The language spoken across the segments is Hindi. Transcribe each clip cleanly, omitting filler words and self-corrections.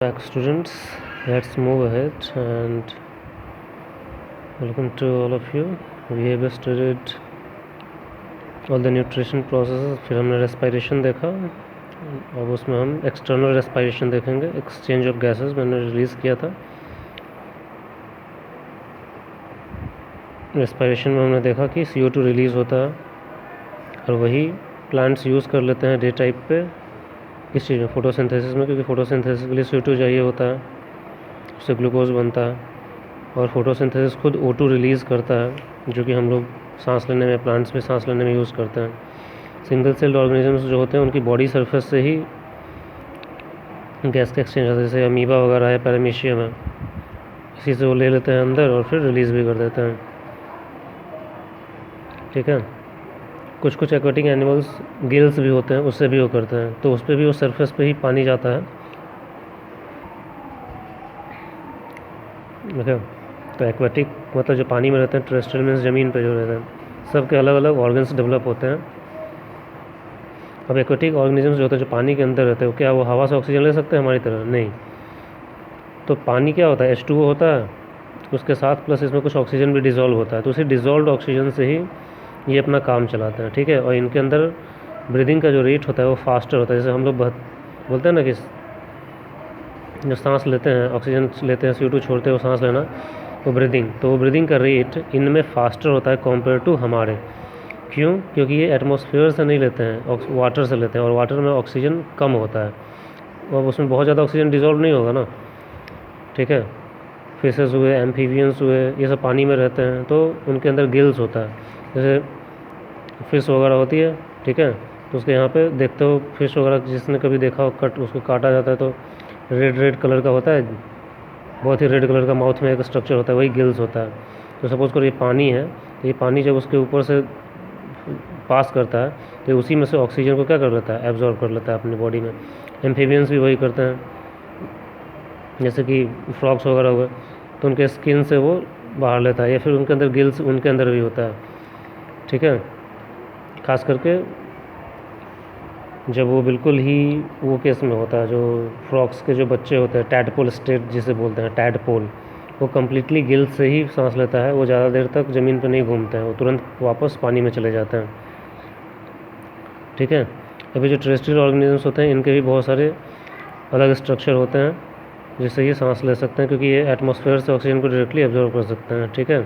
Back students, let's move ahead and welcome to all of you. We have studied all the nutrition processes. फिर हमने respiration देखा, अब उसमें हम external respiration देखेंगे. Exchange of gases मैंने रिलीज़ किया था. respiration में हमने देखा कि CO2 रिलीज़ होता है और वही प्लांट्स यूज़ कर लेते हैं डे टाइप पे इस चीज़ में, फोटोसिंथेसिस में, क्योंकि फोटोसिंथेसिस के लिए CO2 चाहिए होता है, उससे ग्लूकोज बनता है और फोटोसिंथेसिस खुद O2 रिलीज़ करता है जो कि हम लोग सांस लेने में, प्लांट्स में सांस लेने में यूज़ करते हैं. सिंगल सेल्ड ऑर्गेनिजम्स जो होते हैं उनकी बॉडी सरफेस से ही गैस का एक्सचेंज होता है, जैसे अमीबा वगैरह है, पैरामीशियम है, इसी से वो ले लेते हैं अंदर और फिर रिलीज़ भी कर देते हैं. ठीक है. कुछ एक्वाटिक एनिमल्स गिल्स भी होते हैं, उससे भी वो करते हैं, तो उस पर भी वो सरफेस पे ही पानी जाता है. देखो, तो एक्वाटिक मतलब जो पानी में रहते हैं, टेरेस्ट्रियल मीन्स ज़मीन पे जो रहते हैं, सबके अलग अलग ऑर्गन्स डेवलप होते हैं. अब एक्वाटिक ऑर्गेनिजम्स जो होते हैं जो पानी के अंदर रहते हैं, क्या वो हवा से ऑक्सीजन ले सकते हैं हमारी तरह? नहीं. तो पानी क्या होता है? H2O होता है, उसके साथ प्लस इसमें कुछ ऑक्सीजन भी डिज़ोल्व होता है, तो उसी डिज़ोल्व ऑक्सीजन से ही ये अपना काम चलाते हैं. ठीक है. और इनके अंदर ब्रीदिंग का जो रेट होता है वो फास्टर होता है. जैसे हम लोग बोलते हैं ना कि जो सांस लेते हैं, ऑक्सीजन लेते हैं, CO2 छोड़ते हैं, वो सांस लेना, वो ब्रीदिंग, तो वो ब्रीदिंग का रेट इनमें फास्टर होता है कंपेयर टू हमारे. क्यों? क्योंकि ये एटमॉस्फेयर से नहीं लेते हैं, वाटर से लेते हैं, और वाटर में ऑक्सीजन कम होता है और उसमें बहुत ज़्यादा ऑक्सीजन डिज़ोल्व नहीं होगा ना. ठीक है. फिशेस हुए, एम्फीबियंस हुए, ये सब पानी में रहते हैं, तो उनके अंदर गिल्स होता है. जैसे फिश वगैरह होती है, ठीक है, तो उसके यहाँ पे देखते हो फिश वगैरह, जिसने कभी देखा हो, उसको काटा जाता है तो रेड कलर का होता है, बहुत ही रेड कलर का माउथ में एक स्ट्रक्चर होता है, वही गिल्स होता है. तो सपोज़ करो ये पानी है, तो ये पानी जब उसके ऊपर से पास करता है तो उसी में से ऑक्सीजन को क्या कर लेता है? एब्जॉर्ब कर लेता है अपनी बॉडी में. एम्फीबियंस भी वही करते हैं, जैसे कि फ्रॉग्स वगैरह हुए, तो उनके स्किन से वो बाहर लेता है, या फिर उनके अंदर गिल्स उनके अंदर भी होता है. ठीक है. खास करके जब वो बिल्कुल ही वो केस में होता है, जो फ्रॉक्स के जो बच्चे होते हैं, टैडपोल स्टेट जिसे बोलते हैं, टैडपोल, वो कम्प्लीटली गिल्स से ही सांस लेता है. वो ज़्यादा देर तक ज़मीन पर नहीं घूमते हैं, वो तुरंत वापस पानी में चले जाते हैं. ठीक है. अभी जो टेरेस्ट्रियल ऑर्गेनिजम्स होते हैं, इनके भी बहुत सारे अलग स्ट्रक्चर होते हैं जिससे ये सांस ले सकते हैं, क्योंकि ये एटमॉस्फेयर से ऑक्सीजन को डायरेक्टली एब्जॉर्व कर सकते हैं. ठीक है.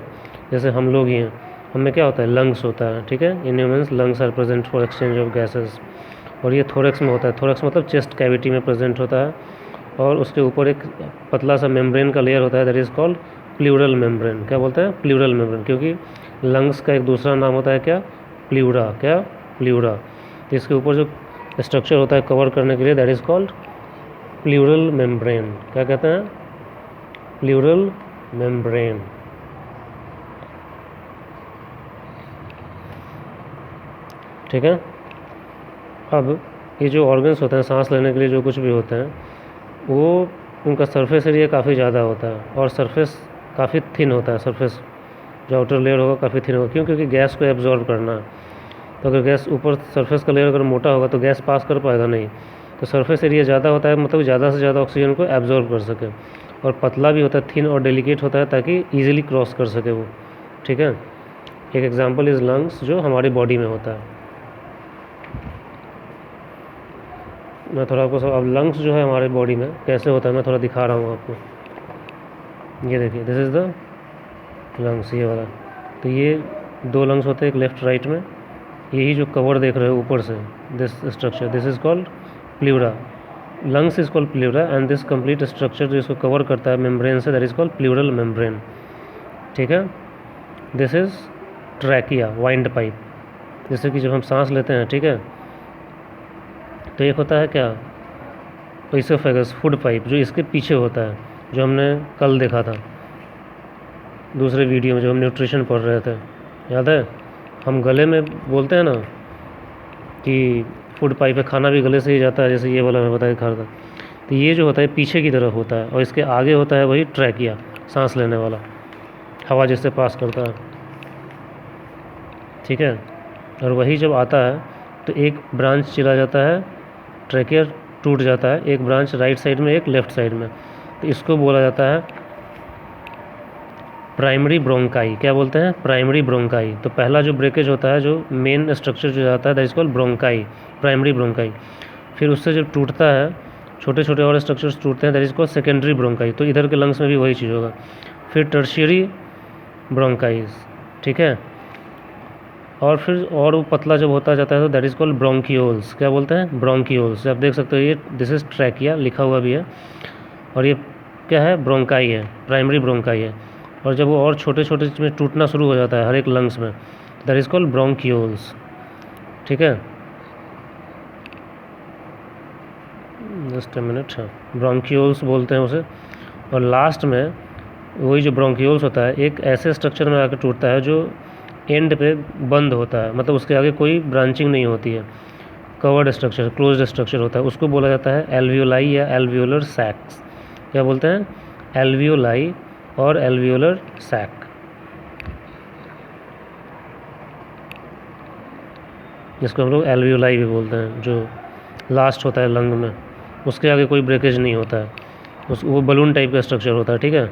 जैसे हम लोग ही हैं, हमें क्या होता है? लंग्स होता है. ठीक है. In humans lungs are present for exchange of gases, और ये थोरेक्स में होता है. थोरेक्स मतलब चेस्ट कैविटी में प्रेजेंट होता है, और उसके ऊपर एक पतला सा मेम्ब्रेन का लेयर होता है, that is called pleural membrane. क्या बोलते हैं? प्लूरल मेम्ब्रेन, क्योंकि लंग्स का एक दूसरा नाम होता है क्या? प्लूरा. क्या? प्लूरा. तो इसके ऊपर जो स्ट्रक्चर होता है कवर करने के लिए, that is called pleural membrane. क्या कहते हैं? Pleural membrane. ठीक है. अब ये जो ऑर्गन्स होते हैं सांस लेने के लिए, जो कुछ भी होते हैं, वो उनका सरफेस एरिया काफ़ी ज़्यादा होता है और सरफेस काफ़ी थिन होता है. सरफेस जो आउटर लेयर होगा काफ़ी थिन होगा. क्यों? क्योंकि गैस को एब्जॉर्ब करना है. तो अगर गैस ऊपर सरफेस का लेयर अगर मोटा होगा तो गैस पास कर पाएगा नहीं. तो सरफेस एरिया ज़्यादा होता है, मतलब ज़्यादा से ज़्यादा ऑक्सीजन को एब्जॉर्ब कर सके. और पतला भी होता है, थिन और डेलिकेट होता है, ताकि ईजिली क्रॉस कर सके वो. ठीक है. एक एग्जाम्पल इज़ लंग्स, जो हमारी बॉडी में होता है. मैं थोड़ा आपको अब लंग्स जो है हमारे बॉडी में कैसे होता है मैं थोड़ा दिखा रहा हूँ आपको. ये देखिए, दिस इज़ द लंग्स, ये वाला. तो ये 2 लंग्स होते हैं, एक लेफ्ट राइट में. यही जो कवर देख रहे हो ऊपर से, this structure, this is called pleura. Lungs is called pleura, and this complete structure जो इसको कवर करता है मेम्ब्रेन से, that is called pleural membrane. ठीक है. This is trachea, wind pipe, जैसे कि जब हम सांस लेते हैं, ठीक है, तो एक होता है क्या? इसोफेगस, फूड पाइप, जो इसके पीछे होता है, जो हमने कल देखा था दूसरे वीडियो में, जो हम न्यूट्रिशन पढ़ रहे थे, याद है? हम गले में बोलते हैं ना कि फूड पाइप है, खाना भी गले से ही जाता है, जैसे ये वाला मैं बताया खा रहा था. तो ये जो होता है पीछे की तरफ होता है, और इसके आगे होता है वही ट्रैकिया, सांस लेने वाला, हवा जिससे पास करता है. ठीक है. और वही जब आता है तो एक ब्रांच चला जाता है ट्रैकिया टूट जाता है, एक ब्रांच राइट साइड में एक लेफ्ट साइड में, तो इसको बोला जाता है प्राइमरी ब्रोंकाई। क्या बोलते हैं? Primary bronchi. तो पहला जो ब्रेकेज होता है, जो मेन स्ट्रक्चर जो जाता है, that is called bronchi, primary bronchi. फिर उससे जब टूटता है, छोटे छोटे और स्ट्रक्चर्स टूटते हैं, that is called secondary bronchi. तो इधर के लंग्स में भी वही चीज़ होगा। फिर टर्शियरी ब्रोंकाइज, ठीक है। और फिर और वो पतला जब होता जाता है तो दैट इज़ कॉल्ड ब्रोंकियोल्स। क्या बोलते हैं? ब्रोंकियोल्स। आप देख सकते हो ये दिस इज ट्रैकिया लिखा हुआ भी है, और ये क्या है? ब्रोंकाई है, प्राइमरी ब्रोंकाई है। और जब वो और छोटे छोटे में टूटना शुरू हो जाता है हर एक लंग्स में, दैट इज़ कॉल्ड ब्रोंकियोल्स, ठीक है। जस्ट अ मिनट, हाँ, ब्रोंकियोल्स बोलते हैं उसे। और लास्ट में वही जो ब्रोंकियोल्स होता है, एक ऐसे स्ट्रक्चर में आकर टूटता है जो एंड पे बंद होता है, मतलब उसके आगे कोई ब्रांचिंग नहीं होती है, कवर्ड स्ट्रक्चर, क्लोज्ड स्ट्रक्चर होता है, उसको बोला जाता है एल्वियोलाई या एल्वियोलर सैक्स। क्या बोलते हैं? एल्वियोलाई और एल्वियोलर सैक। जिसको हम लोग एल्वियोलाई भी बोलते हैं, जो लास्ट होता है लंग में, उसके आगे कोई ब्रेकेज नहीं होता है, वो बलून टाइप का स्ट्रक्चर होता है, ठीक है।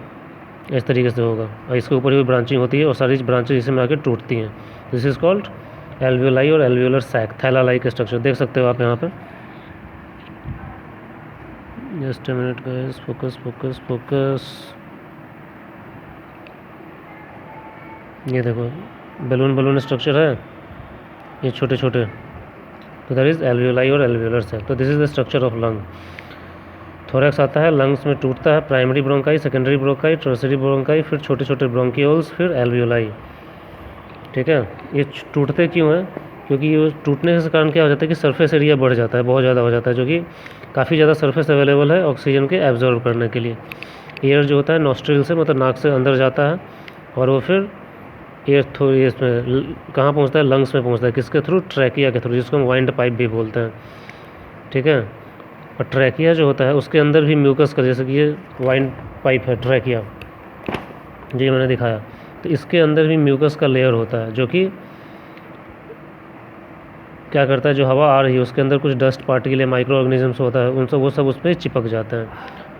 इस तरीके से होगा, और इसके ऊपर ही ब्रांचिंग होती है और सारी ब्रांचेज इसमें आके टूटती हैं। दिस इज़ कॉल्ड एल्वियोलाई और एल्वियोलर सैक, थैला लाइक स्ट्रक्चर। देख सकते हो आप यहाँ पे। Just a minute guys, focus focus focus. ये देखो बलून स्ट्रक्चर है, ये छोटे छोटे, तो दैट इज़ एल्वियोलाई और एल्वियोलर सैक। तो this is the structure of lung. Thorax आता है, लंग्स में टूटता है, primary bronchi, secondary bronchi, tertiary bronchi, फिर छोटे छोटे ब्रोंकियोल्स, फिर एल्वियोलाई, ठीक है। ये टूटते क्यों हैं? क्योंकि ये टूटने के कारण क्या हो जाता है कि सरफेस एरिया बढ़ जाता है, बहुत ज़्यादा हो जाता है, जो कि काफ़ी ज़्यादा सरफेस अवेलेबल है ऑक्सीजन के एब्जॉर्व करने के लिए। एयर जो होता है नॉस्ट्रिल से, मतलब नाक से अंदर जाता है, और वो फिर एयर थ्रू इसमें कहाँ पहुँचता है? लंग्स में पहुँचता है। किसके थ्रू? ट्रैकिया के थ्रू, जिसको हम वाइंड पाइप भी बोलते हैं, ठीक है। और ट्रैकिया जो होता है उसके अंदर भी म्यूकस का, जैसे कि ये वाइंड पाइप है ट्रैकिया, जी मैंने दिखाया, तो इसके अंदर भी म्यूकस का लेयर होता है, जो कि क्या करता है, जो हवा आ रही है उसके अंदर कुछ डस्ट पार्टिकल या माइक्रो ऑर्गेनिजम्स होता है, उन सब वो सब उस पर चिपक जाते हैं।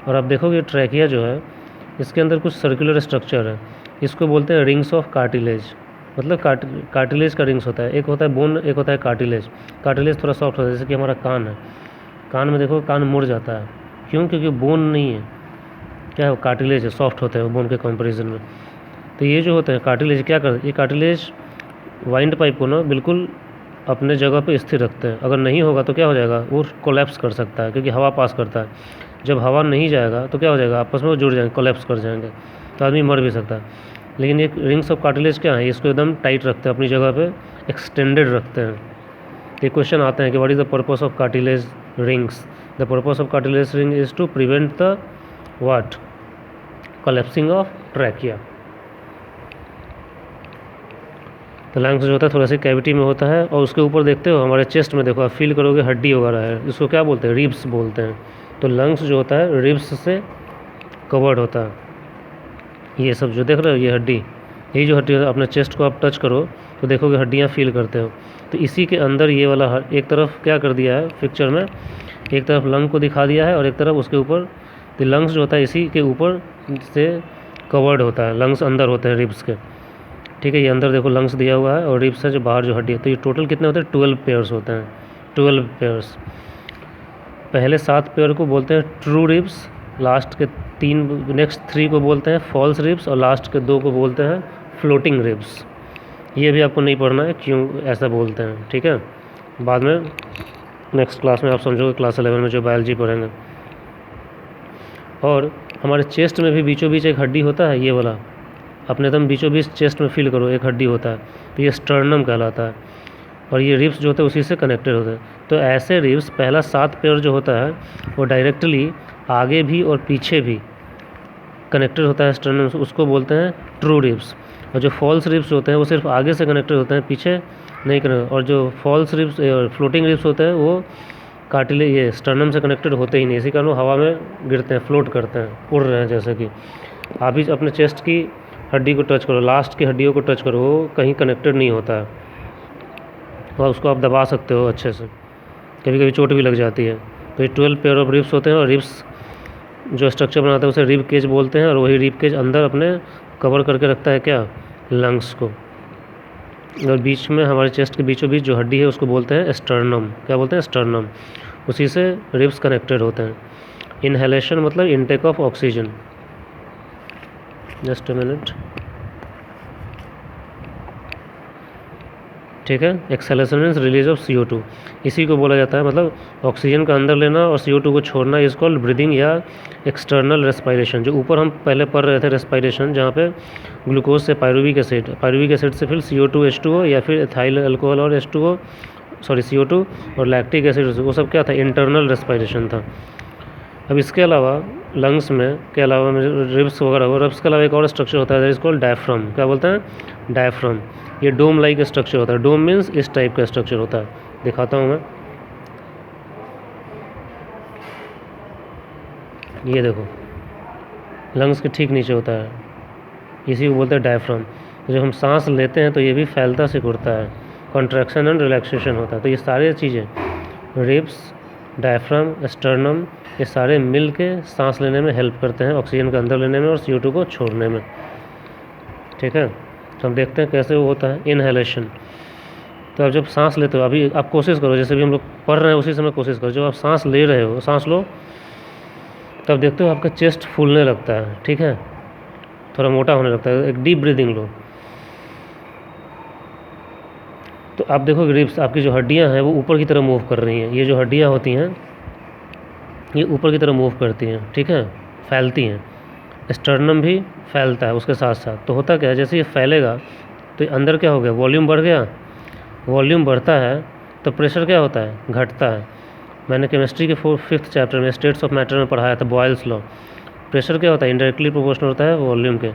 और आप देखोगे ट्रैकिया जो है, इसके अंदर कुछ सर्कुलर स्ट्रक्चर है, इसको बोलते हैं रिंग्स ऑफ कार्टिलेज। मतलब कार्टिलेज का रिंग्स होता है, एक होता है बोन, एक होता है कार्टिलेज। कार्टिलेज थोड़ा सॉफ्ट होता है, जैसे कि हमारा कान है, कान में देखो कान मुड़ जाता है, क्यों? क्योंकि बोन नहीं है, क्या है? कार्टिलेज है, सॉफ्ट होते हैं वो बोन के कंपैरिजन में। तो ये जो होते हैं कार्टिलेज, क्या करते हैं? ये कार्टिलेज वाइंड पाइप को ना बिल्कुल अपने जगह पे स्थिर रखते हैं। अगर नहीं होगा तो क्या हो जाएगा? वो कोलैप्स कर सकता है, क्योंकि हवा पास करता है। जब हवा नहीं जाएगा तो क्या हो जाएगा? आपस में वो जुड़ जाएंगे, कोलैप्स कर जाएंगे, तो आदमी मर भी सकता है। लेकिन ये रिंग्स ऑफ कार्टिलेज क्या है? इसको एकदम टाइट रखते हैं, अपनी जगह पे एक्सटेंडेड रखते हैं। ये क्वेश्चन आते हैं कि what is the purpose of cartilage rings? The purpose of cartilage ring is to prevent the what? Collapsing of trachea. तो लंग्स जो होता है थोड़ा सी कैविटी में होता है, और उसके ऊपर देखते हो हमारे चेस्ट में, देखो आप फील करोगे हड्डी वगैरह है, इसको क्या बोलते हैं? रिब्स बोलते हैं। तो लंग्स जो होता है रिब्स से कवर्ड होता है। ये सब जो देख रहे हो, ये हड्डी, यही जो हड्डी अपने चेस्ट को आप टच करो तो देखोगे हड्डियाँ फील करते हो। तो इसी के अंदर ये वाला एक तरफ क्या कर दिया है पिक्चर में, एक तरफ लंग को दिखा दिया है और एक तरफ उसके ऊपर। तो लंग्स जो होता है इसी के ऊपर से कवर्ड होता है, लंग्स अंदर होते हैं रिब्स के, ठीक है। ये अंदर देखो लंग्स दिया हुआ है और रिब्स है जो बाहर जो हड्डी है। तो ये टोटल कितने होते हैं? 12 पेयर्स होते हैं, 12 पेयर्स। पहले 7 पेयर को बोलते हैं ट्रू रिब्स, लास्ट के 3 नेक्स्ट 3 को बोलते हैं फॉल्स रिब्स, और लास्ट के 2 को बोलते हैं फ्लोटिंग रिब्स। ये भी आपको नहीं पढ़ना है क्यों ऐसा बोलते हैं, ठीक है। बाद में नेक्स्ट क्लास में आप समझोगे, क्लास 11 में जो बायोलॉजी पढ़ेंगे। और हमारे चेस्ट में भी बीचों बीच एक हड्डी होता है, ये वाला अपने एकदम बीचों बीच चेस्ट में फील करो, एक हड्डी होता है, तो ये स्टर्नम कहलाता है। और ये रिब्स जो होते हैं उसी से कनेक्टेड होते हैं। तो ऐसे रिब्स पहला 7 पेयर जो होता है वो डायरेक्टली आगे भी और पीछे भी कनेक्टेड होता है स्टर्नम से, उसको बोलते हैं ट्रू रिब्स। और जो फॉल्स रिब्स होते हैं वो सिर्फ आगे से कनेक्टेड होते हैं, पीछे नहीं कनेक्टेड। और जो फॉल्स रिब्स और फ्लोटिंग रिब्स होते हैं वो कार्टिलेज ये स्टर्नम से कनेक्टेड होते ही नहीं, इसी कारण वो हवा में गिरते हैं, फ्लोट करते हैं, उड़ रहे हैं। जैसे कि आप ही अपने चेस्ट की हड्डी को टच करो, लास्ट की हड्डियों को टच करो, वो कहीं कनेक्टेड नहीं होता है, और उसको आप दबा सकते हो अच्छे से, कभी कभी चोट भी लग जाती है। तो ये 12 पेयर ऑफ रिब्स होते हैं, और रिब्स जो स्ट्रक्चर बनाता है उसे रिब केज बोलते हैं, और वही रिब केज अंदर अपने कवर करके रखता है क्या, लंग्स को। और बीच में हमारे चेस्ट के बीचों बीच जो हड्डी है उसको बोलते हैं स्टर्नम। क्या बोलते हैं, स्टर्नम। उसी से रिब्स कनेक्टेड होते हैं। इनहेलेशन मतलब intake of oxygen. Just a minute, ठीक है। Acceleration means release of CO2, इसी को बोला जाता है, मतलब ऑक्सीजन का अंदर लेना और CO2 को छोड़ना, इज कॉल्ड ब्रीदिंग या एक्सटर्नल रेस्पिरेशन। जो ऊपर हम पहले पढ़ रहे थे रेस्पिरेशन, जहाँ पे ग्लूकोज से पायरुविक एसिड से फिर CO2 H2O, या फिर एथाइल अल्कोहल और H2O, सॉरी CO2 और लैक्टिक एसिड, वो सब क्या था, इंटरनल रेस्पिरेशन था। अब इसके अलावा लंग्स में के अलावा रिब्स वगैरह हो, रिब्स के अलावा एक और स्ट्रक्चर होता है, इसको डायफ्राम। क्या बोलते हैं, डायफ्राम। ये डोम लाइक स्ट्रक्चर होता है। डोम मीन्स इस टाइप का स्ट्रक्चर होता है, दिखाता हूँ मैं। ये देखो, लंग्स के ठीक नीचे होता है, इसी को बोलते हैं डायफ्राम। तो जब हम सांस लेते हैं तो ये भी फैलता सिकुड़ता है, कॉन्ट्रैक्शन एंड रिलैक्सेशन होता है। तो ये सारी चीज़ें, रिब्स, डायफ्राम, स्टर्नम, ये सारे मिल के सांस लेने में हेल्प करते हैं, ऑक्सीजन के अंदर लेने में और CO2 को छोड़ने में, ठीक है। तो हम देखते हैं कैसे वो होता है, इनहेलेशन। तो अब जब सांस लेते हो, अभी आप कोशिश करो, जैसे भी हम लोग पढ़ रहे हैं उसी समय कोशिश करो, जब आप सांस ले रहे हो, सांस लो, तब देखते हो आपका चेस्ट फूलने लगता है, ठीक है, थोड़ा मोटा होने लगता है। एक डीप ब्रीदिंग लो, तो आप देखो रिब्स, आपकी जो हड्डियां हैं वो ऊपर की तरफ मूव कर रही हैं। ये जो हड्डियां होती हैं ये ऊपर की तरफ मूव करती हैं, ठीक है, फैलती हैं। स्टर्नम भी फैलता है उसके साथ साथ। तो होता क्या है, जैसे ये फैलेगा तो अंदर क्या हो गया, वॉल्यूम बढ़ गया। वॉल्यूम बढ़ता है तो प्रेशर क्या होता है, घटता है। मैंने केमिस्ट्री के 5th चैप्टर में स्टेट्स ऑफ मैटर में पढ़ाया था, बॉयल्स लॉ। प्रेशर क्या होता है, इनडायरेक्टली प्रोपोर्शनल होता है वॉल्यूम के।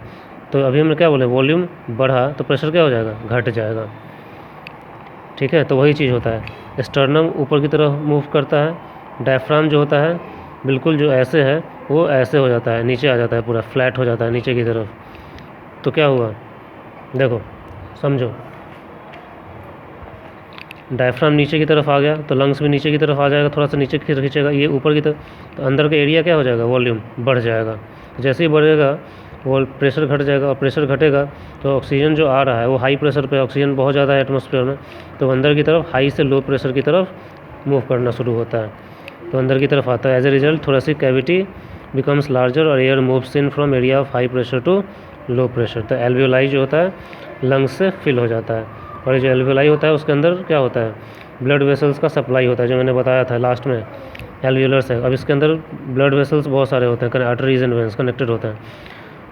तो अभी हमने क्या बोले, वॉल्यूम बढ़ा तो प्रेशर क्या हो जाएगा, घट जाएगा, ठीक है। तो वही चीज़ होता है, स्टर्नम ऊपर की तरफ मूव करता है, डायफ्राम जो होता है बिल्कुल जो ऐसे है वो ऐसे हो जाता है, नीचे आ जाता है, पूरा फ्लैट हो जाता है नीचे की तरफ। तो क्या हुआ, देखो समझो, डायफ्राम नीचे की तरफ आ गया तो लंग्स भी नीचे की तरफ आ जाएगा, थोड़ा सा नीचे की तरफ खींचेगा, ये ऊपर की तरफ, तो अंदर का एरिया क्या हो जाएगा, वॉल्यूम बढ़ जाएगा। जैसे ही बढ़ेगा वो प्रेशर घट जाएगा, और प्रेशर घटेगा तो ऑक्सीजन जो आ रहा है वो हाई प्रेशर पे, ऑक्सीजन बहुत ज़्यादा है एटमॉस्फेयर में, तो अंदर की तरफ हाई से लो प्रेशर की तरफ मूव करना शुरू होता है, तो अंदर की तरफ आता है। As a result thoracic cavity becomes larger और air moves in from area of high pressure to low pressure. तो एल्वियोलाई जो होता है लंग्स से फिल हो जाता है, और ये जो एल्वियोलाई होता है उसके अंदर क्या होता है, ब्लड वेसल्स का सप्लाई होता है, जो मैंने बताया था लास्ट में, एल्वियोलर्स है। अब इसके अंदर ब्लड वेसल्स बहुत सारे होते हैं, आर्टरीज एंड वेन्स कनेक्टेड होते हैं।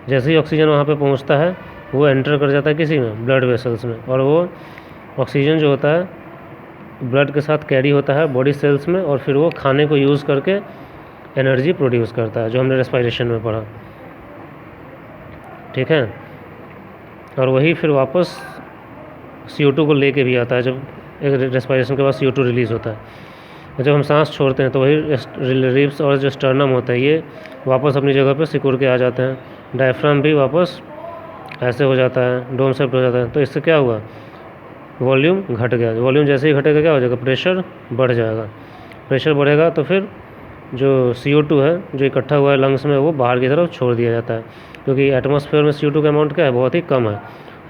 जैसे ही ऑक्सीजन वहाँ पे पहुँचता है वो एंटर कर जाता है किसी में, ब्लड वेसल्स में, और वो ऑक्सीजन जो होता है ब्लड के साथ कैरी होता है बॉडी सेल्स में, और फिर वो खाने को यूज़ करके एनर्जी प्रोड्यूस करता है, जो हमने रेस्पिरेशन में पढ़ा, ठीक है। और वही फिर वापस CO2 को लेके भी आता है, जब एक रेस्पिरेशन के बाद CO2 रिलीज़ होता है। और जब हम सांस छोड़ते हैं तो वही रिब्स और जो स्टर्नम होता है ये वापस अपनी जगह पे सिकुड़ के आ जाते हैं। डायफ्राम भी वापस ऐसे हो जाता है, डोम शेप्ड हो जाता है। तो इससे क्या हुआ, वॉल्यूम घट गया। वॉल्यूम जैसे ही घटेगा क्या हो जाएगा, प्रेशर बढ़ जाएगा। प्रेशर बढ़ेगा तो फिर जो CO2 है जो इकट्ठा हुआ है लंग्स में वो बाहर की तरफ छोड़ दिया जाता है, क्योंकि एटमॉस्फेयर में CO2 का अमाउंट क्या है, बहुत ही कम है,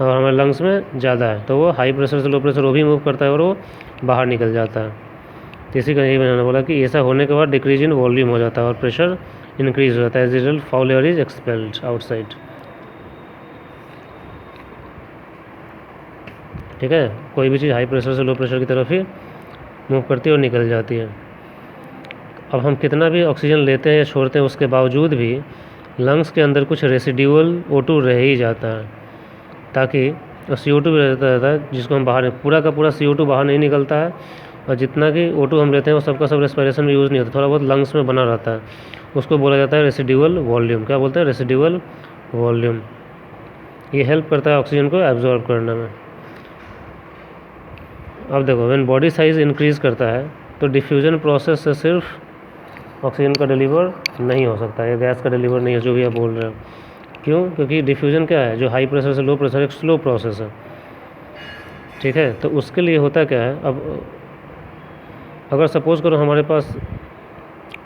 और हमारे लंग्स में ज़्यादा है, तो वो हाई प्रेशर से लो प्रेशर वो भी मूव करता है और वो बाहर निकल जाता है। तो इसी का यही मैंने बोला कि ऐसा होने के बाद डिक्रीज इन वॉल्यूम हो जाता है और प्रेशर इंक्रीज हो जाता है, as result foul air is expelled outside, ठीक है। कोई भी चीज़ हाई प्रेशर से लो प्रेशर की तरफ ही मूव करती है और निकल जाती है। अब हम कितना भी ऑक्सीजन लेते हैं या छोड़ते हैं उसके बावजूद भी लंग्स के अंदर कुछ रेसिड्यूअल O2 रह ही जाता है, ताकि CO2 भी रहता है जिसको हम बाहर, पूरा का पूरा CO2 बाहर नहीं निकलता है, और जितना कि O2 हम लेते हैं वो सबका सब रेस्पिरेशन में यूज़ नहीं होता, थोड़ा बहुत लंग्स में बना रहता है, उसको बोला जाता है रेसिड्यूअल वॉल्यूम। क्या बोलते हैं, रेसिड्यूअल वॉल्यूम। ये हेल्प करता है ऑक्सीजन को एब्जॉर्ब करने में। अब देखो, व्हेन बॉडी साइज़ इंक्रीज़ करता है तो डिफ्यूज़न प्रोसेस से सिर्फ ऑक्सीजन का डिलीवर नहीं हो सकता, या गैस का डिलीवर नहीं है, जो भी आप बोल रहे हो। क्यों, क्योंकि डिफ्यूज़न क्या है, जो हाई प्रेशर से लो प्रेशर एक स्लो प्रोसेस है, ठीक है। तो उसके लिए होता क्या है, अब अगर सपोज़ करो हमारे पास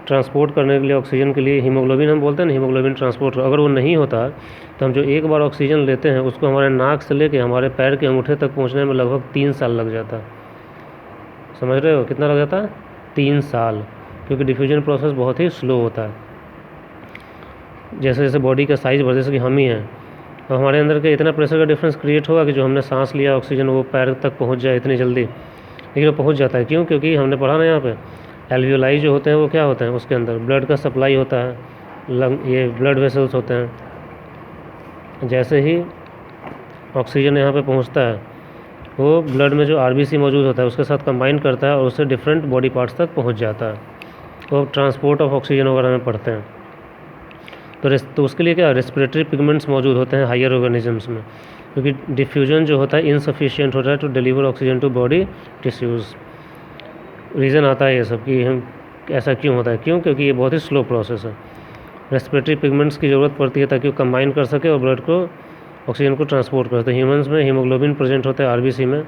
ट्रांसपोर्ट करने के लिए ऑक्सीजन के लिए हीमोग्लोबिन हम बोलते हैं ना, हीमोग्लोबिन ट्रांसपोर्ट, अगर वो नहीं होता तो हम जो एक बार ऑक्सीजन लेते हैं उसको हमारे नाक से लेके हमारे पैर के अंगूठे तक पहुंचने में लगभग 3 साल लग जाता। समझ रहे हो कितना लग जाता? 3 साल, क्योंकि डिफ्यूजन प्रोसेस बहुत ही स्लो होता है। जैसे जैसे बॉडी का साइज़ बढ़े, जैसे कि हम ही हैं, तो हमारे अंदर के इतना प्रेशर का डिफरेंस क्रिएट होगा कि जो हमने सांस लिया ऑक्सीजन वो पैर तक पहुंच जाए इतनी जल्दी, लेकिन वो पहुंच जाता है। क्यों? क्योंकि हमने पढ़ा ना यहाँ पे एल्वियोलाई जो होते हैं वो क्या होते हैं, उसके अंदर ब्लड का सप्लाई होता है, ये ब्लड वेसल्स होते हैं। जैसे ही ऑक्सीजन यहाँ पे पहुँचता है वो ब्लड में जो आरबीसी मौजूद होता है उसके साथ कंबाइन करता है और उससे डिफरेंट बॉडी पार्ट्स तक पहुँच जाता है। तो ट्रांसपोर्ट ऑफ ऑक्सीजन वगैरह में पढ़ते हैं। तो उसके लिए क्या रेस्पिरेटरी पिगमेंट्स मौजूद होते हैं हायर ऑर्गेनिजम्स में, क्योंकि डिफ्यूजन जो होता है इनसफिशिएंट होता है to deliver oxygen to body tissues. Reason आता है ये सब कि हम ऐसा क्यों होता है, क्यों? क्योंकि ये बहुत ही स्लो प्रोसेस है। रेस्पिरेटरी पिगमेंट्स की ज़रूरत पड़ती है ताकि वो कंबाइन कर सके और ब्लड को ऑक्सीजन को ट्रांसपोर्ट कर सके। ह्यूमंस में हीमोग्लोबिन प्रेजेंट होता है आरबीसी में,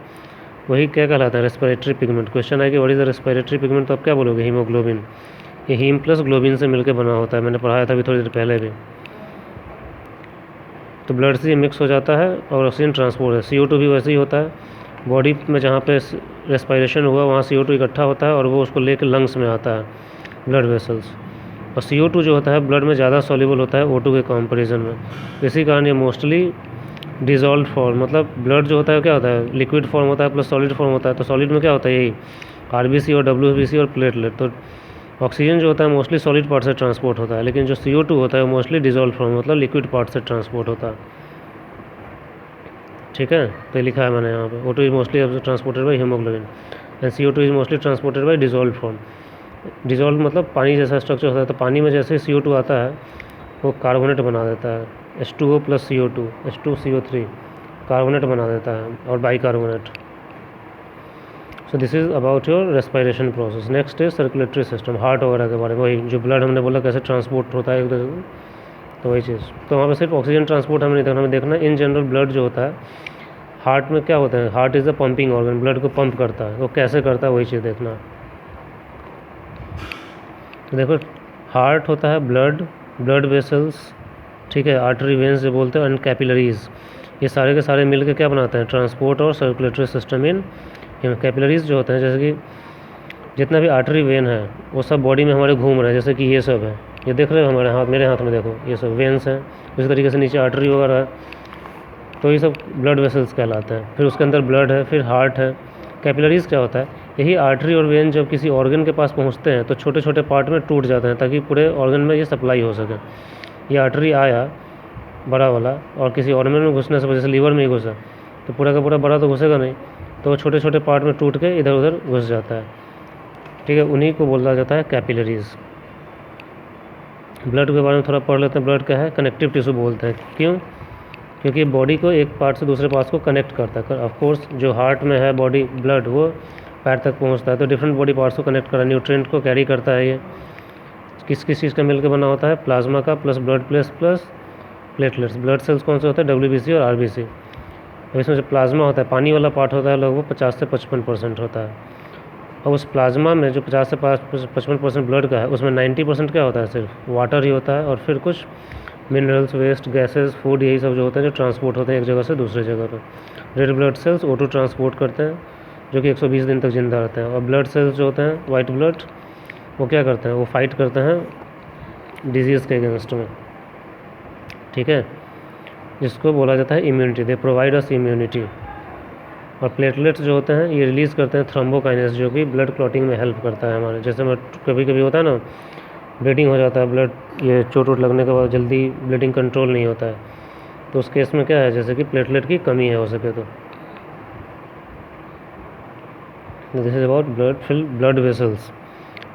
वही क्या कहलाता है? Respiratory pigment. क्वेश्चन है कि what is the respiratory pigment, तो आप क्या बोलोगे? हीमोग्लोबिन। ये हीम प्लस ग्लोबिन से मिलकर बना होता है, मैंने पढ़ाया था अभी थोड़ी देर पहले भी। तो ब्लड से मिक्स हो जाता है और ऑक्सीजन ट्रांसपोर्ट है। CO2 भी वैसे ही होता है, बॉडी में जहाँ पे रेस्पिरेशन हुआ वहाँ CO2 इकट्ठा होता है और वो उसको लेकर लंग्स में आता है, ब्लड वेसल्स। और CO2 जो होता है ब्लड में ज़्यादा सॉल्युबल होता है O2 के कंपैरिजन में। इसी कारण ये मोस्टली डिजॉल्व फॉर्म, मतलब ब्लड जो होता है क्या होता है? लिक्विड फॉर्म होता है प्लस सॉलिड फॉर्म होता है। तो सॉलिड में क्या होता है? यही आरबीसी और WBC और प्लेटलेट। तो ऑक्सीजन जो होता है मोस्टली सॉलिड पार्ट से ट्रांसपोर्ट होता है, लेकिन जो CO2 होता है वो मोस्टली डिजॉल्व फॉर्म, मतलब लिक्विड पार्ट से ट्रांसपोर्ट होता है। ठीक है, तो ये लिखा है मैंने यहाँ पे, O2 is mostly transported by haemoglobin and CO2 is mostly transported by dissolve form. Dissolve मतलब पानी जैसा स्ट्रक्चर होता है, तो पानी में जैसे CO2 आता है वो कार्बोनेट बना देता है, H2O plus CO2 H2CO3 carbonate बना देता है और bicarbonate. So this is about your respiration process. Next is circulatory system, heart वगैरह के बारे में, वही जो ब्लड हमने बोला कैसे ट्रांसपोर्ट होता है उधर, तो वही चीज़। तो वहाँ पे सिर्फ ऑक्सीजन ट्रांसपोर्ट हमें नहीं देखना, हमें देखना इन जनरल ब्लड जो होता है हार्ट में क्या होता है। Heart is the pumping organ, blood को पंप करता है, वो कैसे करता है वही चीज़ देखना। तो देखो हार्ट होता है ब्लड वेसल्स, ठीक है, आर्टरी वेन्स जो बोलते हैं, एंड कैपिलरीज, ये सारे के सारे मिलकर क्या बनाते हैं? ट्रांसपोर्ट और सर्कुलेटरी सिस्टम इन कैपिलरीज जो होते हैं, जैसे कि जितना भी आर्टरी वेन है वो सब बॉडी में हमारे घूम रहे हैं, जैसे कि ये सब है, ये देख रहे हो हमारे हाथ, मेरे हाथ में देखो, ये सब वेन्स हैं। उसी तरीके से नीचे आर्टरी वगैरह है, तो ये सब ब्लड वेसल्स कहलाते हैं। फिर उसके अंदर ब्लड है, फिर हार्ट है। कैपिलरीज क्या होता है? यही आर्टरी और वेन जब किसी ऑर्गन के पास पहुंचते हैं तो छोटे छोटे पार्ट में टूट जाते हैं ताकि पूरे ऑर्गन में ये सप्लाई हो सके। ये आर्टरी आया बड़ा वाला और किसी ऑर्गन में घुसने से, जैसे लीवर में ही घुसा, तो पूरा का पूरा बड़ा तो घुसेगा नहीं, तो वो छोटे छोटे पार्ट में टूट के इधर उधर घुस जाता है। ठीक है, उन्हीं को बोला जाता है कैपिलरीज। ब्लड के बारे में थोड़ा पढ़ लेते हैं। ब्लड क्या है? कनेक्टिव टिश्यू बोलते हैं। क्यों? क्योंकि बॉडी को एक पार्ट से दूसरे पार्ट को कनेक्ट करता है। ऑफकोर्स जो हार्ट में है बॉडी ब्लड वो पैर तक पहुंचता है, तो डिफरेंट बॉडी पार्ट्स को कनेक्ट करा, न्यूट्रिएंट को कैरी करता है। ये किस किस चीज़ का मिलकर बना होता है? प्लाज्मा का plus blood plus platelets. Blood cells कौन से होते हैं? WBC और RBC। और इसमें जो प्लाज्मा होता है, पानी वाला पार्ट होता है, लगभग 50 से 55% होता है। और उस प्लाज्मा में जो 50 से 55% ब्लड का है, उसमें 90% क्या होता है? सिर्फ वाटर ही होता है, और फिर कुछ मिनरल्स, वेस्ट, गैसेस, फूड, यही सब जो होते हैं जो ट्रांसपोर्ट होते हैं एक जगह से दूसरी जगह पर। Red blood cells O2 transport करते हैं, जो कि 120 दिन तक जिंदा रहते हैं। और ब्लड सेल्स जो होते हैं वाइट ब्लड, वो क्या करते हैं? वो फाइट करते हैं डिजीज़ के अगेंस्ट में। ठीक है, जिसको बोला जाता है immunity, they provide us immunity. और प्लेटलेट्स जो होते हैं ये रिलीज़ करते हैं थ्रोम्बोकाइनेस, जो कि ब्लड क्लॉटिंग में हेल्प करता है हमारे। जैसे मैं कभी कभी होता है ना, ब्लीडिंग हो जाता है, ब्लड ये चोट वोट लगने के बाद जल्दी ब्लीडिंग कंट्रोल नहीं होता है, तो उस केस में क्या है, जैसे कि प्लेटलेट की कमी है हो सके तो। This is about blood vessels,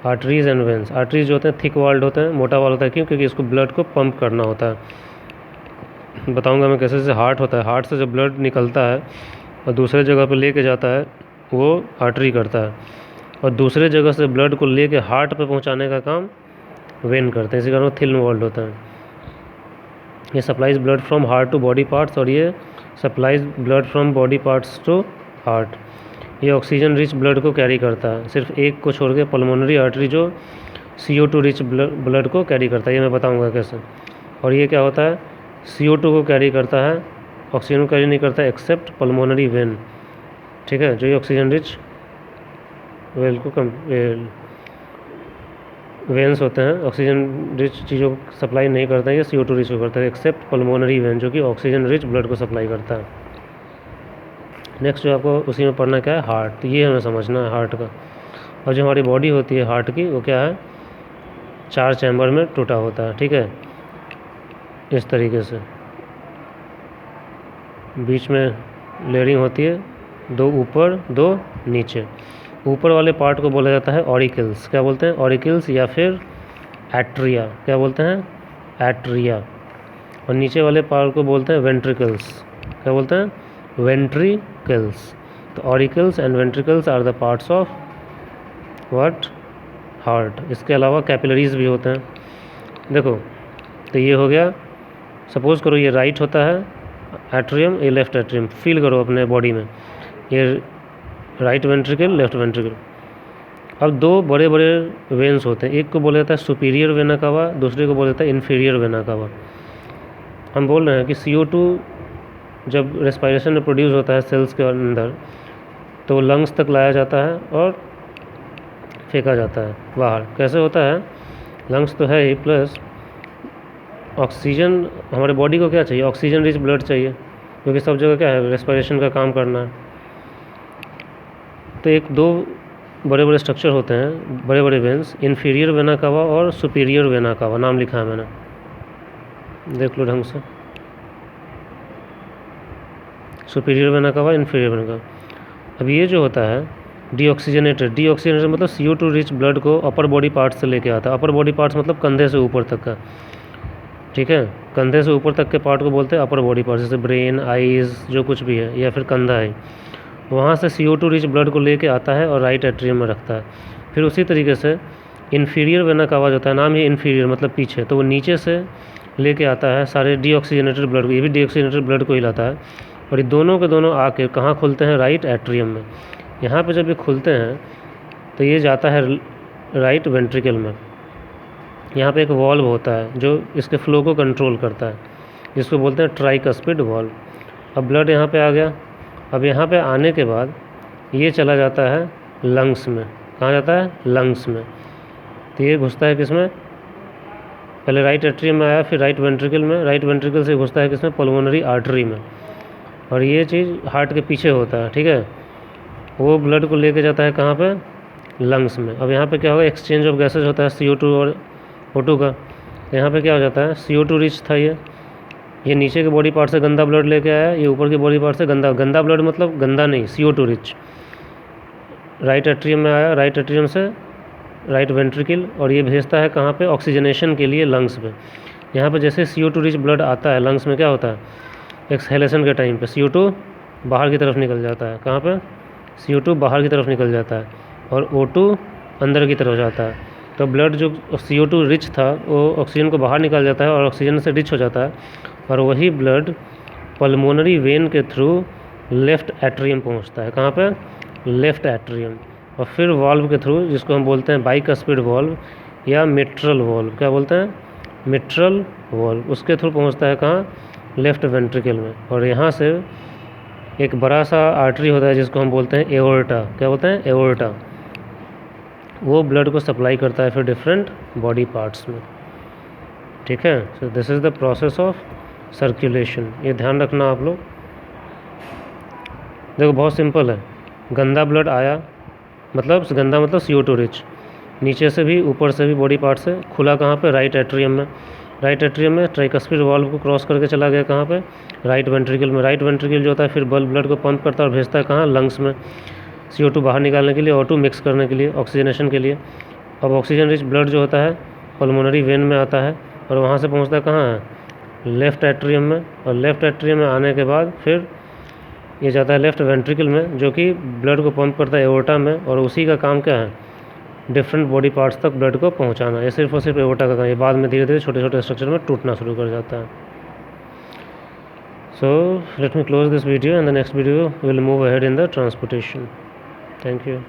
arteries and veins. Arteries जो होते हैं थिक वॉल्ड होते हैं, मोटा वाल होता है। क्यों? क्योंकि इसको ब्लड को पंप करना होता है। बताऊंगा मैं कैसे। जैसे हार्ट होता है, हार्ट से जब ब्लड निकलता है और दूसरे जगह पे लेके जाता है वो आर्टरी करता है, और दूसरे जगह से ब्लड को लेके हार्ट पे पहुंचाने का काम वेन करते हैं। इसी कारण वो थिन वॉल्ड होता है। ये supplies blood from heart to body parts, और ये supplies blood from body parts to heart. ये ऑक्सीजन रिच ब्लड को कैरी करता है, सिर्फ एक को छोड़ के। पल्मोनरी आर्टरी जो CO2 रिच ब्लड को कैरी करता है, ये मैं बताऊंगा कैसे। और ये क्या होता है, CO2 को कैरी करता है, ऑक्सीजन को कैरी नहीं करता एक्सेप्ट पल्मोनरी वेन, ठीक है। जो ये ऑक्सीजन रिच वेल को वेन्स होते हैं, ऑक्सीजन रिच चीज़ों को सप्लाई नहीं करते हैं, ये CO2 रिच को करता है एक्सेप्ट पल्मोनरी वेन, जो कि ऑक्सीजन रिच ब्लड को सप्लाई करता है। नेक्स्ट जो आपको उसी में पढ़ना क्या है, हार्ट। ये हमें समझना है हार्ट का। और जो हमारी बॉडी होती है हार्ट की, वो क्या है, 4 चैम्बर में टूटा होता है, ठीक है, इस तरीके से। बीच में लेयरिंग होती है, 2 ऊपर 2 नीचे। ऊपर वाले पार्ट को बोला जाता है ऑरिकल्स, क्या बोलते हैं, ऑरिकल्स, या फिर एट्रिया, क्या बोलते हैं, एट्रिया। और नीचे वाले पार्ट को बोलते हैं वेंट्रिकल्स, क्या बोलते हैं, वेंट्रिकल्स। तो auricles and ventricles are the parts of what, heart. इसके अलावा कैपिलरीज भी होते हैं, देखो। तो ये हो गया, सपोज करो ये राइट होता है एट्रियम, ये लेफ्ट एट्रियम, फील करो अपने बॉडी में, ये राइट वेंट्रिकल, लेफ्ट वेंट्रिकल। अब 2 बड़े बड़े वेन्स होते हैं, एक को बोला जाता है सुपीरियर वेना कावा, दूसरे को बोला जाता है इन्फीरियर वेना कावा। हम बोल रहे हैं कि CO2 जब रेस्पिरेशन में प्रोड्यूस होता है सेल्स के अंदर, तो लंग्स तक लाया जाता है और फेंका जाता है बाहर। कैसे होता है, लंग्स तो है ही, प्लस ऑक्सीजन, हमारे बॉडी को क्या चाहिए, ऑक्सीजन रिच ब्लड चाहिए, क्योंकि सब जगह क्या है, रेस्पिरेशन का काम करना है। तो 2 बड़े बड़े स्ट्रक्चर होते हैं, बड़े बड़े वेन्स, इन्फीरियर वेना कावा और सुपीरियर वेना कावा, नाम लिखा है मैंने, देख लो ढंग से, superior vena cava, inferior vena cava. अब ये जो होता है डीऑक्सीजनेटेड मतलब CO2 रिच ब्लड को अपर बॉडी पार्ट्स से लेके आता है। अपर बॉडी पार्ट्स मतलब कंधे से ऊपर तक का, ठीक है, कंधे से ऊपर तक के पार्ट को बोलते हैं अपर बॉडी पार्ट, जैसे ब्रेन, आईज़, जो कुछ भी है, या फिर कंधा है। वहाँ से CO2 रिच ब्लड को लेके आता है और राइट एट्रियम में रखता है। फिर उसी तरीके से इन्फीरियर वेना कावा होता है, नाम ही इन्फीरियर मतलब पीछे, तो वो नीचे से लेके आता है सारे डीऑक्सीजनेटेड ब्लड को, ये भी डीऑक्सीजनेटेड ब्लड को ही लाता है। और ये दोनों के दोनों आके कहाँ खुलते हैं, राइट एट्रियम में। यहाँ पे जब ये खुलते हैं तो ये जाता है राइट वेंट्रिकल में। यहाँ पे एक वॉल्व होता है जो इसके फ्लो को कंट्रोल करता है, जिसको बोलते हैं ट्राइकस्पिड वॉल्व। अब ब्लड यहाँ पे आ गया, अब यहाँ पे आने के बाद ये चला जाता है लंग्स में। कहाँ जाता है, लंग्स में। तो ये घुसता है किसमें, पहले राइट एट्रियम में आया, फिर राइट वेंट्रिकल में, राइट वेंट्रिकल से घुसता है किसमें, पल्मोनरी आर्टरी में। और ये चीज़ हार्ट के पीछे होता है, ठीक है। वो ब्लड को लेके जाता है कहाँ पे, लंग्स में। अब यहाँ पे क्या होगा, एक्सचेंज ऑफ गैसेज होता है CO2 और O2 का। यहाँ पे क्या हो जाता है, CO2 रिच था ये नीचे के बॉडी पार्ट से गंदा ब्लड लेके आया, ये ऊपर के बॉडी पार्ट से गंदा ब्लड मतलब गंदा नहीं, CO2 रिच। राइट एट्रियम में आया, राइट एट्रियम से राइट वेंट्रिकल, और ये भेजता है कहाँ पे, ऑक्सीजनेशन के लिए लंग्स पे। यहाँ पे जैसे CO2 रिच ब्लड आता है लंग्स में, क्या होता है, एक्सहेलेशन के टाइम पे CO2 बाहर की तरफ निकल जाता है। कहाँ पे, CO2 बाहर की तरफ निकल जाता है और O2 अंदर की तरफ जाता है। तो ब्लड जो CO2 रिच था वो ऑक्सीजन को बाहर निकाल जाता है और ऑक्सीजन से रिच हो जाता है, और वही ब्लड पल्मोनरी वेन के थ्रू लेफ़्ट एट्रियम पहुंचता है। कहाँ पे, लेफ़्ट एट्रियम। और फिर वाल्व के थ्रू, जिसको हम बोलते हैं बाइकस्पिड वाल्व या मिट्रल वाल्व, क्या बोलते हैं, मिट्रल वाल्व, उसके थ्रू पहुंचता है कहाँ, लेफ़्ट वेंट्रिकल में। और यहाँ से एक बड़ा सा आर्टरी होता है जिसको हम बोलते हैं एओर्टा, क्या बोलते हैं, एओर्टा। वो ब्लड को सप्लाई करता है फिर डिफरेंट बॉडी पार्ट्स में, ठीक है। So this is the process of circulation, ये ध्यान रखना आप लोग। देखो बहुत सिंपल है, गंदा ब्लड आया मतलब गंदा मतलब CO2 रिच, नीचे से भी ऊपर से भी बॉडी पार्ट से, खुला कहाँ पे, राइट एट्रियम में। राइट एट्रियम में ट्राइकस्पिड वाल्व को क्रॉस करके चला गया कहाँ पे, राइट वेंट्रिकल में। राइट वेंट्रिकल जो होता है फिर ब्लड को पंप करता है और भेजता है कहाँ, लंग्स में, CO2 बाहर निकालने के लिए, O2 मिक्स करने के लिए, ऑक्सीजनेशन के लिए। अब ऑक्सीजन रिच ब्लड जो होता है पल्मोनरी वेन में आता है और वहाँ से पहुँचता है कहाँ है, लेफ़्ट एट्रियम में। और लेफ़्ट एट्रियम में आने के बाद फिर ये जाता है लेफ़्ट वेंट्रिकल में, जो कि ब्लड को पंप करता है एओर्टा में, और उसी का काम क्या है, डिफरेंट बॉडी पार्ट्स तक ब्लड को पहुंचाना। ये सिर्फ और सिर्फ एओर्टा का काम, ये बाद में धीरे धीरे छोटे छोटे स्ट्रक्चर में टूटना शुरू कर जाता है। So let me close this video and the next video will move ahead in the transportation. Thank you.